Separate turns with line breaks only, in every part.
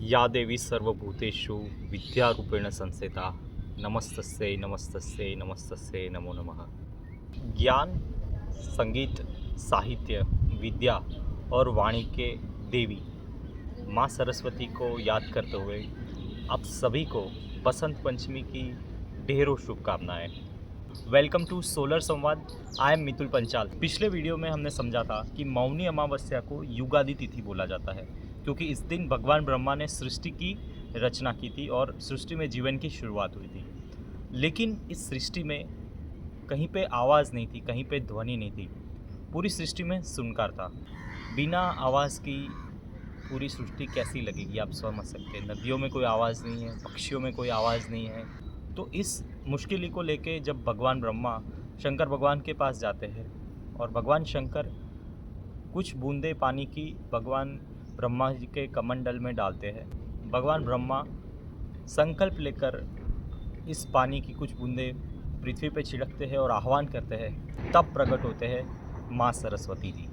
या देवी सर्वभूतेषु विद्यारूपेण संस्थिता नमस्तस्यै नमस्तस्यै नमस्तस्यै नमो नमः। ज्ञान, संगीत, साहित्य, विद्या और वाणी के देवी माँ सरस्वती को याद करते हुए आप सभी को बसंत पंचमी की ढेरों शुभकामनाएं। Welcome to solar Samvad. I am Mitul Panchal. पिछले वीडियो में हमने समझा था कि मौनी अमावस्या को युगादि तिथि बोला जाता है क्योंकि इस दिन भगवान ब्रह्मा ने सृष्टि की रचना की थी और सृष्टि में जीवन की शुरुआत हुई थी। लेकिन इस सृष्टि में कहीं पे आवाज़ नहीं थी, कहीं पे ध्वनि नहीं थी। पूरी सृष्टि में सुनकार था। बिना आवाज़ की पूरी सृष्टि कैसी लगेगी आप समझ सकते हैं। नदियों में कोई आवाज़ नहीं है, पक्षियों में कोई आवाज़ नहीं है। तो इस मुश्किल को लेके जब भगवान ब्रह्मा शंकर भगवान के पास जाते हैं और भगवान शंकर कुछ बूंदे पानी की भगवान ब्रह्मा जी के कमंडल में डालते हैं। भगवान ब्रह्मा संकल्प लेकर इस पानी की कुछ बूंदे पृथ्वी पर छिड़कते हैं और आह्वान करते हैं। तब प्रकट होते हैं माँ सरस्वती जी।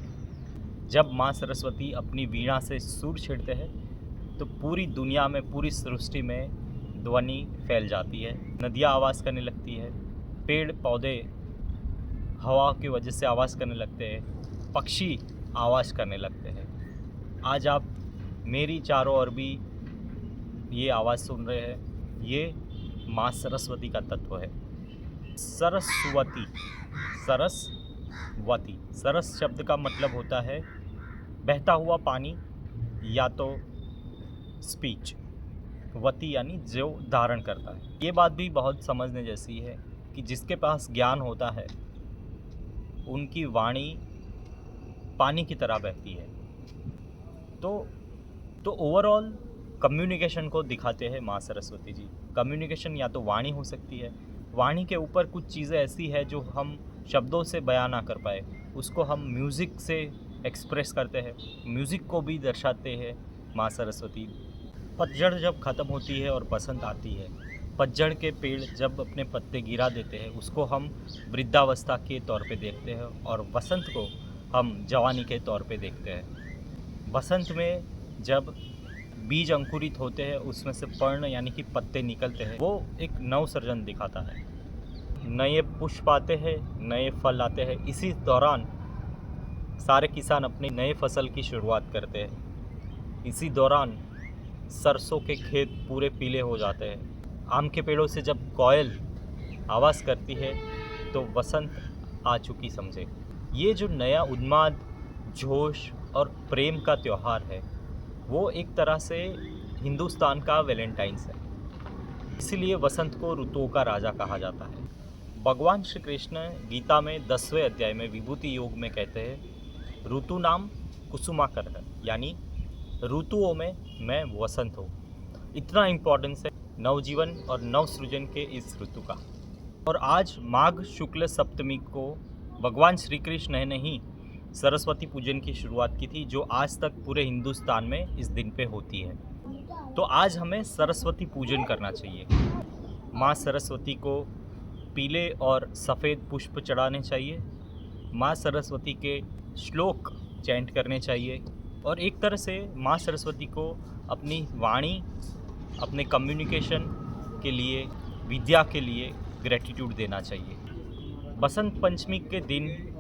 जब माँ सरस्वती अपनी वीणा से सुर छेड़ते हैं तो पूरी दुनिया में, पूरी सृष्टि में ध्वनि फैल जाती है। नदियाँ आवाज़ करने लगती है, पेड़ पौधे हवा की वजह से आवाज़ करने लगते हैं, पक्षी आवाज़ करने लगते हैं। आज आप मेरी चारों ओर भी ये आवाज़ सुन रहे हैं। ये माँ सरस्वती का तत्व है। सरस्वती, सरस्वती, सरस शब्द का मतलब होता है बहता हुआ पानी या तो स्पीच, वती यानी जो धारण करता है। ये बात भी बहुत समझने जैसी है कि जिसके पास ज्ञान होता है उनकी वाणी पानी की तरह बहती है। तो ओवरऑल कम्युनिकेशन को दिखाते हैं माँ सरस्वती जी। कम्युनिकेशन या तो वाणी हो सकती है, वाणी के ऊपर कुछ चीज़ें ऐसी है जो हम शब्दों से बयां ना कर पाए, उसको हम म्यूज़िक से एक्सप्रेस करते हैं, म्यूज़िक को भी दर्शाते हैं माँ सरस्वती। पतझड़ जब ख़त्म होती है और बसंत आती है, पतझड़ के पेड़ जब अपने पत्ते गिरा देते हैं उसको हम वृद्धावस्था के तौर पे देखते हैं और बसंत को हम जवानी के तौर पे देखते हैं। बसंत में जब बीज अंकुरित होते हैं उसमें से पर्ण यानी कि पत्ते निकलते हैं, वो एक नवसर्जन दिखाता है। नए पुष्प आते हैं, नए फल आते हैं। इसी दौरान सारे किसान अपनी नए फसल की शुरुआत करते हैं। इसी दौरान सरसों के खेत पूरे पीले हो जाते हैं। आम के पेड़ों से जब कोयल आवाज़ करती है तो बसंत आ चुकी समझे। ये जो नया उन्माद, जोश और प्रेम का त्यौहार है वो एक तरह से हिंदुस्तान का वैलेंटाइंस है। इसीलिए बसंत को ऋतुओं का राजा कहा जाता है। भगवान श्री कृष्ण गीता में 10वें अध्याय में विभूति योग में कहते हैं ऋतु नाम कुसुमाकर है, यानी ऋतुओं में मैं वसंत हूँ। इतना इम्पोर्टेंस है नवजीवन और नवसृजन के इस ऋतु का। और आज माघ शुक्ल सप्तमी को भगवान श्री कृष्ण ने ही सरस्वती पूजन की शुरुआत की थी, जो आज तक पूरे हिंदुस्तान में इस दिन पे होती है। तो आज हमें सरस्वती पूजन करना चाहिए। माँ सरस्वती को पीले और सफ़ेद पुष्प चढ़ाने चाहिए। माँ सरस्वती के श्लोक चैंट करने चाहिए और एक तरह से माँ सरस्वती को अपनी वाणी, अपने कम्युनिकेशन के लिए, विद्या के लिए ग्रेटिट्यूड देना चाहिए। बसंत पंचमी के दिन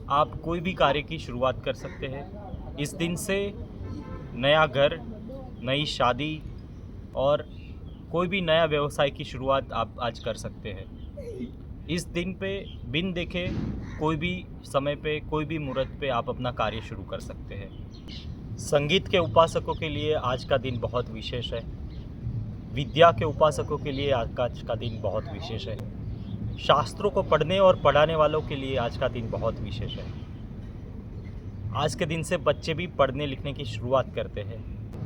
आप कोई भी कार्य की शुरुआत कर सकते हैं। इस दिन से नया घर, नई शादी और कोई भी नया व्यवसाय की शुरुआत आप आज कर सकते हैं। इस दिन पे बिन देखे कोई भी समय पे, कोई भी मुहूर्त पे आप अपना कार्य शुरू कर सकते हैं। संगीत के उपासकों के लिए आज का दिन बहुत विशेष है। विद्या के उपासकों के लिए आज का दिन बहुत विशेष है। शास्त्रों को पढ़ने और पढ़ाने वालों के लिए आज का दिन बहुत विशेष है। आज के दिन से बच्चे भी पढ़ने लिखने की शुरुआत करते हैं।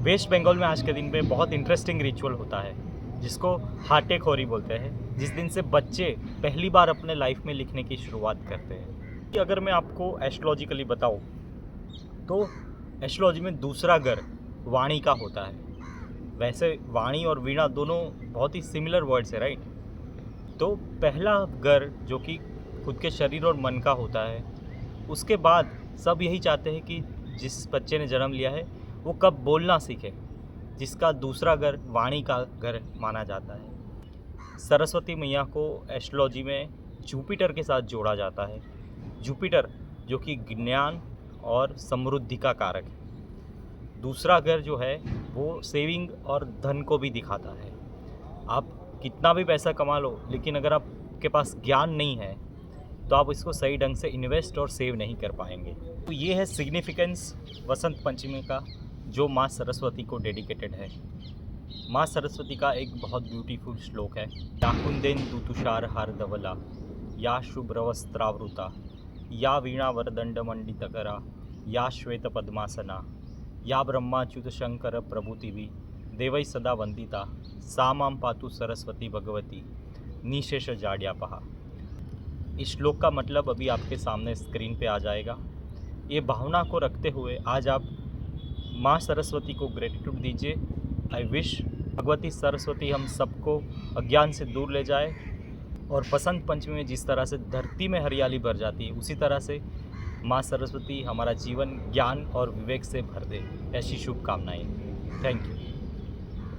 वेस्ट बंगाल में आज के दिन पे बहुत इंटरेस्टिंग रिचुअल होता है जिसको हाटेखोरी बोलते हैं, जिस दिन से बच्चे पहली बार अपने लाइफ में लिखने की शुरुआत करते हैं। कि अगर मैं आपको एस्ट्रोलॉजिकली बताऊं तो एस्ट्रोलॉजी में दूसरा घर वाणी का होता है। वैसे वाणी और वीणा दोनों बहुत ही सिमिलर वर्ड्स है, राइट। तो पहला घर जो कि खुद के शरीर और मन का होता है, उसके बाद सब यही चाहते हैं कि जिस बच्चे ने जन्म लिया है वो कब बोलना सीखे, जिसका दूसरा घर वाणी का घर माना जाता है। सरस्वती मैया को एस्ट्रोलॉजी में जुपिटर के साथ जोड़ा जाता है। जुपिटर जो कि ज्ञान और समृद्धि का कारक है। दूसरा घर जो है वो सेविंग और धन को भी दिखाता है। आप कितना भी पैसा कमा लो, लेकिन अगर आपके पास ज्ञान नहीं है तो आप इसको सही ढंग से इन्वेस्ट और सेव नहीं कर पाएंगे। तो ये है सिग्निफिकेंस वसंत पंचमी का, जो माँ सरस्वती को डेडिकेटेड है। माँ सरस्वती का एक बहुत ब्यूटीफुल श्लोक है। या कुंदेन्दु तुषार हार धवला, या शुभ्रवस्त्रावृता, या वीणा वरदंड मंडितकरा, या श्वेत पद्मासना, या ब्रह्माच्युत शंकर प्रभुतिवि देवै सदा वंदिता, सा मां पातु सरस्वती भगवती निशेष जाड्यापहा। इस श्लोक का मतलब अभी आपके सामने स्क्रीन पे आ जाएगा। ये भावना को रखते हुए आज आप माँ सरस्वती को ग्रेटिट्यूड दीजिए। आई विश भगवती सरस्वती हम सबको अज्ञान से दूर ले जाए और बसंत पंचमी में जिस तरह से धरती में हरियाली भर जाती है, उसी तरह से माँ सरस्वती हमारा जीवन ज्ञान और विवेक से भर दे। ऐसी शुभकामनाएं। Thank you.